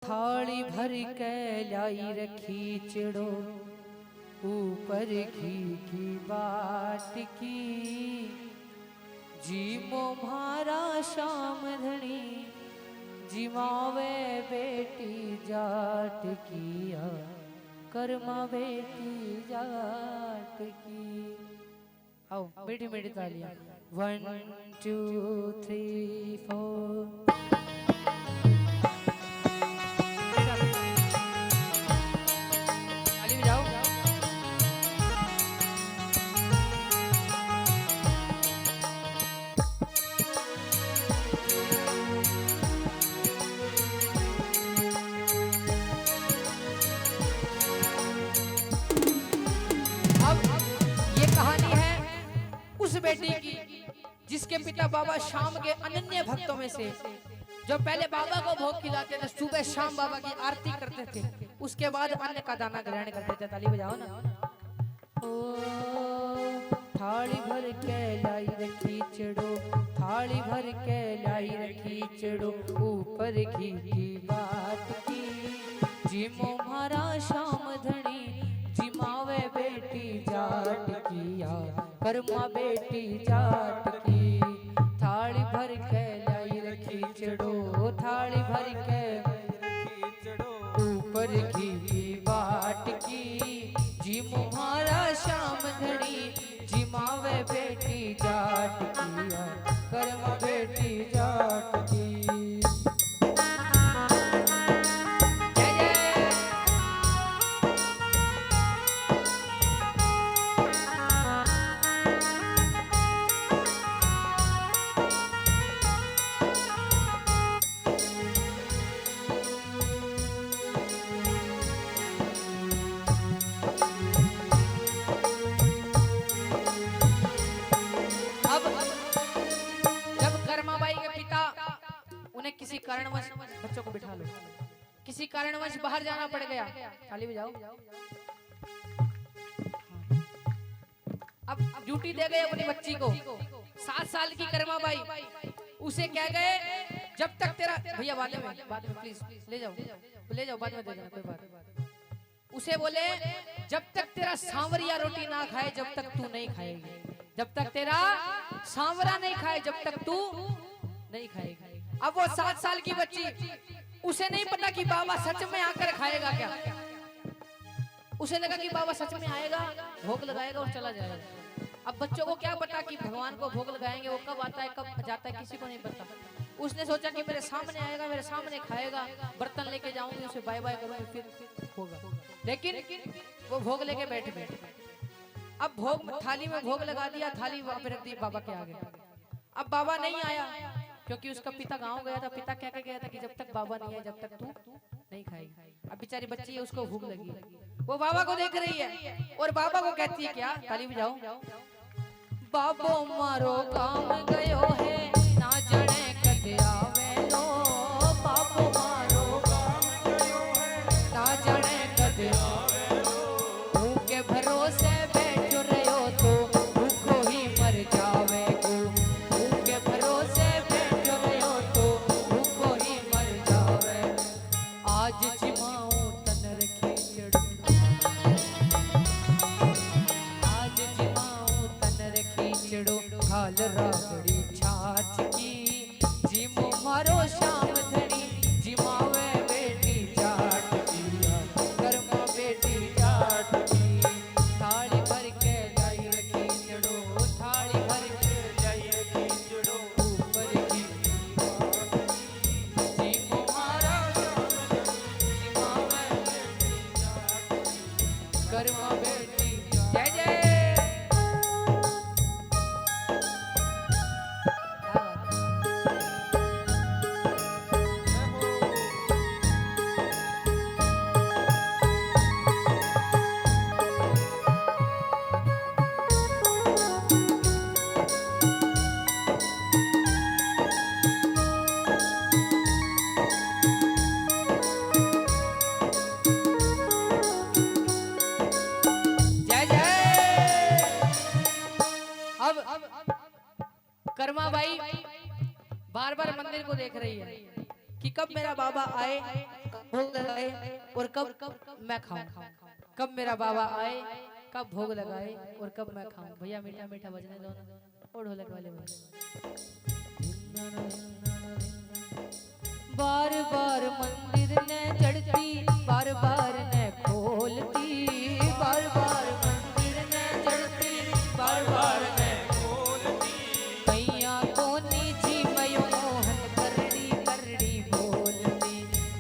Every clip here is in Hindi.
थाली भर के लाई रखी चिड़ो ऊपर घी की बाट की जी मोहारा शाम धनी जिमावे बेटी जाट किया कर्मा बेटी जाट की। आओ मीठी मीठी तालियां 1 2 3 4। उस बेटी की जिसके पिता बाबा शाम के अनन्य भक्तों में से जो पहले बाबा को भोग खिलाते थे, सुबह शाम बाबा की आरती करते थे, उसके बाद अन्न का दाना ग्रहण करते थे। ताली बजाओ ना। ओ थाली भर के लाई रखी चिड़ो, थाली भर के लाई रखी चिड़ो ऊपर घी की बात की जी मोहारा शाम धनी जिमावे बेटी जाट किया कर्मा बेटी जाट की। थाली भर के लाई रखी चिड़ो, थाली भर के ऊपर घी की बाट की जी मुहारा शाम धनी जिमावे बेटी जाट किया कर्मा बेटी जाट की। किसी कारणवश बच्चों को बिठा लो, किसी कारणवश बाहर जाना पड़ गया, ताली बजाओ। अब ड्यूटी दे गए अपनी बच्ची को, 7 साल की कर्मा बाई, उसे कह गए जब तक तेरा भैया बाद में प्लीज ले जाओ बाद में दे देना कोई बात। उसे बोले जब तक तेरा सांवरिया रोटी ना खाए जब तक तू नहीं खाएगी, जब तक तेरा सांवरा नहीं खाए जब तक तू नहीं खाएगी। अब वो 7 साल की बच्ची, उसे नहीं पता कि बाबा सच में आकर खाएगा क्या। उसे लगा कि बाबा सच में आएगा, भोग लगाएगा और चला जाएगा। अब बच्चों को क्या पता कि भगवान को भोग लगाएंगे, वो कब आता है कब जाता है किसी को नहीं पता। उसने सोचा कि मेरे सामने आएगा, मेरे सामने खाएगा, बर्तन लेके जाऊंगी, उसे बाय बाय करूंगी फिर होगा। लेकिन वो भोग लेके बैठ गए। अब भोग थाली में भोग लगा दिया, थाली वहां पे रख दी बाबा के आगे। अब बाबा नहीं आया क्योंकि उसका पिता गांव गया था। पिता क्या कह गया था कि जब तक बाबा नहीं आए जब तक तू नहीं खाएगी। अब बेचारी बच्ची है, उसको भूख लगी, वो बाबा को देख रही है और बाबा को कहती है क्या, ताली बजाओ। बाबो मारो काम गयो है ना जने कदे आवे लो, बाबो मारो काम गयो है ना जने कदे आवे लो, भूखे भरोसे बैठो रहो तो भूखो ही मर जावे को, भूखे भरोसे आज जिमाऊं तन रखी चिड़ो, आज जिमाऊं तन रखी चिड़ो खाल राबड़ी छाछ की जी मारो शाम धनी जिमावे बेटी जाट किया कर्मा बेटी जाट की। थाली भर के लाई रखी चिड़ो, थाली भर के लाई रखी चिड़ो ऊपर की जी मुहारा कर्मा बेटी जय जय। कर्मा बाई बार बार मंदिर को देख रही है कि कब मेरा बाबा आए, भोग और कब मैं खाऊं, कब मेरा बाबा आए, कब भोग लगाए और कब मैं खाऊं। भैया मीठा मीठा बजने दो ना, और ढोलक वाले बार बार मंदिर ने चढ़ती, बार बार ने खोलती, बार बार मंदिर ने चढ़ती, बार बार ने खोलती, कैया कोनी जी मयो मोहन करड़ी करड़ी बोलती,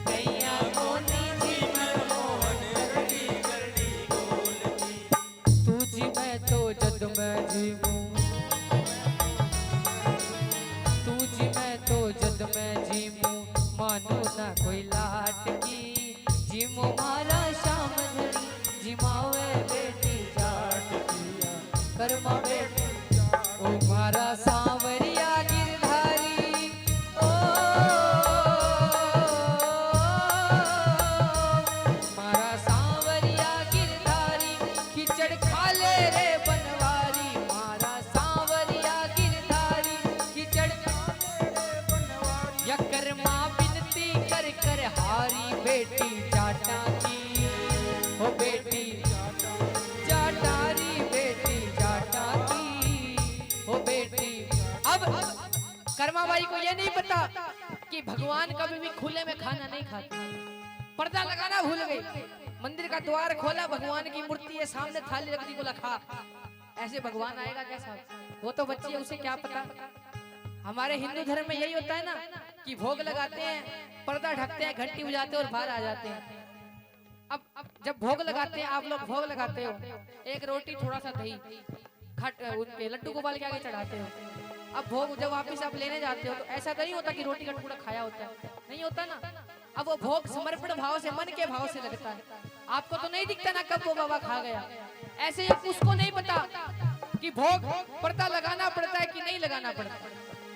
कैया कोनी जी मयो मोहन करड़ी करड़ी बोलती, तुझी मैं तो जद मैं जीऊं, तुझी मैं तो जद मैं जीऊं, मानो ना कोई लाट की, जिमो मारा शाम धड़ी, जिमावे बेटी जाट किया कर्मा बेटी, ओ मारा सांवरिया गिरधारी, ओ मारा सांवरिया गिरधारी, खिचड़ खा ले रे बनवारी, मारा सांवरिया गिरधारी, खिचड़ खा ले रे बनवारी, या कर्मा कर कर हारी बेटी जाटा की, हो बेटी जाटारी बेटी जाटा की, हो बेटी। अब कर्माबाई को ये नहीं पता कि भगवान कभी भी खुले में खाना नहीं खाते, पर्दा लगाना भूल गई। मंदिर का द्वार खोला, भगवान की मूर्ति है सामने, थाली रख दी, बोला खा। ऐसे भगवान आएगा कैसा? वो तो बच्ची है, उसे क्या पता। हमारे हिंदू धर्म में यही होता है ना कि भोग लगाते हैं, पर्दा ढकते हैं, घंटी बजाते हैं और बाहर आ जाते हैं। अब जब भोग लगाते हैं, आप लोग भोग लगाते हो, एक रोटी थोड़ा सा दही खट उनके लड्डू गोपाल के आगे चढ़ाते हो। अब भोग जब वापिस आप लेने जाते हो तो ऐसा तो नहीं होता कि रोटी का टुकड़ा खाया होता है, नहीं होता ना। अब वो भोग समर्पण भाव से, मन के भाव से लगता है। आपको तो नहीं दिखता ना कब वो बाबा खा गया। ऐसे ही उसको नहीं पता कि भोग पर्दा लगाना पड़ता है कि नहीं लगाना पड़ता।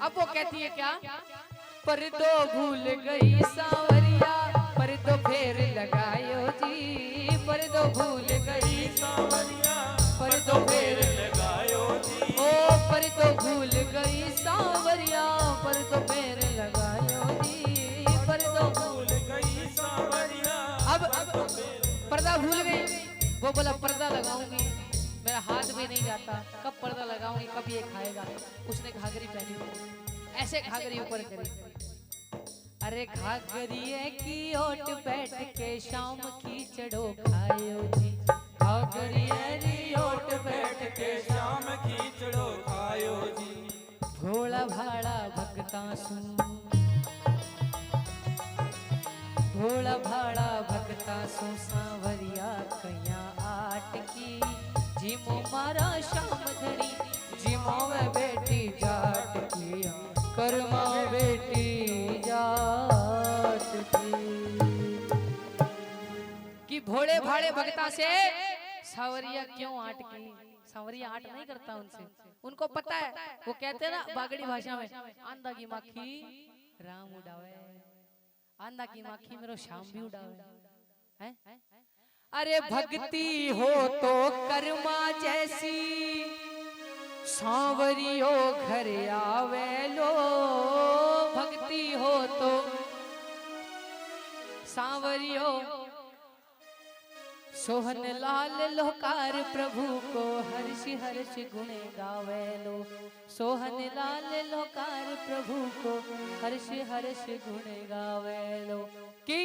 अब वो कहती है क्या, पर तो भूल गई सांवरिया, पर तो फेर लगायो जी, पर तो भूल गई सांवरिया, पर तो फेर लगायो जी, ओ पर तो भूल गई सांवरिया, पर तो फेर लगायो जी, पर तो भूल गई सांवरिया। अब पर्दा भूल गई, वो बोला पर्दा लगाऊंगी, मेरा हाथ भी नहीं जाता, कब पर्दा लगाऊंगी, कब ये खाएगा। उसने घाघरी पहनी, ऐसे घाघरी ऊपर करी, अरे घाघरिए की ओट बैठ के शाम की चढ़ो खायो जी, घाघरिए की ओट बैठ के शाम की चढ़ो खायो जी, भोला भाड़ा भक्ता सुन, भोला भाड़ा भक्ता सु सांवरिया कैया आट की, जिमो मारा शाम धड़ी, जिमो वे बेटी जाट की, कर्मा बेटी जाट की। कि भोले भाड़े भक्ता से सांवरिया क्यों आट की? सांवरिया आट नहीं करता उनसे, उनको पता है। वो कहते हैं ना बागड़ी भाषा में, आंधा की माखी राम उड़ावे, आंधा की माखी मेरो शाम भी उड़ावे है। अरे भक्ति हो तो कर्मा जैसी, सांवरियो घर आवे लो, भक्ति हो तो सांवरियो, सोहन लाल लोकार प्रभु को हर्ष हर्ष गुण गावे लो, सोहन लाल लोकार प्रभु को हर्ष हर्ष गुण गावे लो। कि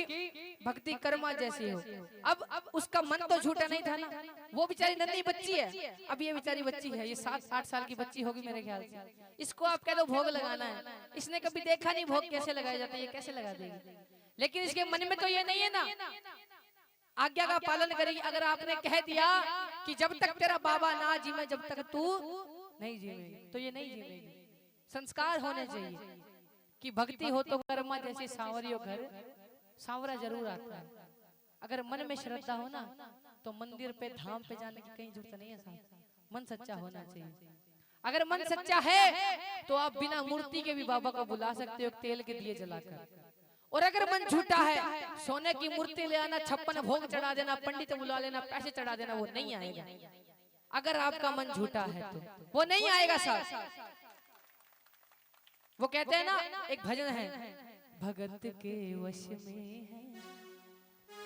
भक्ति कर्मा जैसी हो। अब उसका मन तो झूठा नहीं था ना, वो बेचारी नन्ही बच्ची है। अब ये बेचारी बच्ची है, ये 7-8 साल की बच्ची होगी मेरे ख्याल से। इसको आप कह दो भोग लगाना है, इसने कभी देखा नहीं भोग कैसे लगाया जाता है, ये कैसे लगा देगी। लेकिन इसके मन में तो ये नहीं है ना, आज्ञा का पालन करेगी। अगर आपने कह दिया कि जब तक तेरा बाबा ना जीवे, जब तक तू नहीं जीवेगी, तो ये नहीं जीवेगी। संस्कार होने चाहिए कि भक्ति हो तो कर्मा जैसे सांवरियो घर सांवरा जरूर आता है। अगर मन में श्रद्धा हो ना, तो मंदिर पे धाम पे जाने की कहीं जरूरत नहीं है साहब, मन सच्चा होना चाहिए। अगर मन सच्चा है तो आप बिना मूर्ति के भी बाबा को बुला सकते हो, तेल के दिए जलाकर। और अगर मन झूठा है, सोने की मूर्ति ले आना, 56 भोग चढ़ा देना, पंडित बुला लेना, पैसे चढ़ा देना, वो नहीं आएगा। अगर आपका मन झूठा है तो वो नहीं आएगा साहब। वो कहते हैं ना, एक भजन है, भगत के वश में है